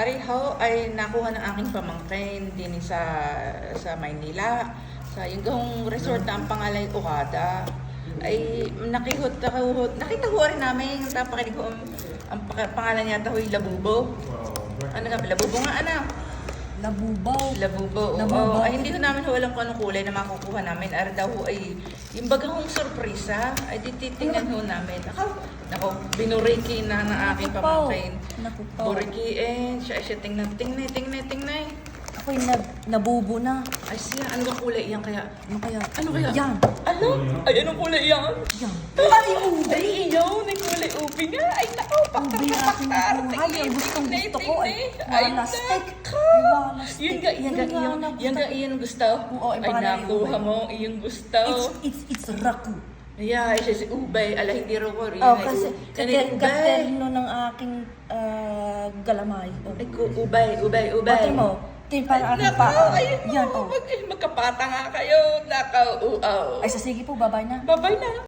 Ariho ay nakuha ng aking pamangkin din sa Maynila. Sa yung gahong resort na ang pangalan ay Okada. Ay nakita ko rin namin tapakinig ko ang pangalan niya tahoy Labubo. Ano nga Labubo nga ano? Labubo. Oo. Ay hindi ko namin alam kung anong kulay na makukuha namin. Ara daw ay yung bagong sorpresa ay titingnan ho namin. Ako, binuriki na ng aking pamangkin. Buriki siya tingnan. Ako'y nabubo na. Ay siya, ano ba kulay iyan kaya? Ano kaya? Yan. Ano? Ay, anong kulay yan? Yan. Ay, ube! Ay, iyaw, may kulay ube nga. Ay, naku, Ube ang aking nakuha. Ang gustong-gusto ko ay wala steak. Ay, wala steak. Yan nga, iyan gusto. Oo, Ay, pangalan ay nakuha ube. mo, iyong gusto. It's raku. Yeah, siya si ube. Ala, hindi rin ko rin. Oh, kasi katerno ng aking galamay. Ay, ube. Pati mo, ito yung parang aking paa. Yan, oh. Magkapata nga kayo. Nakaw, Ay, sige po, babay na. Babay na.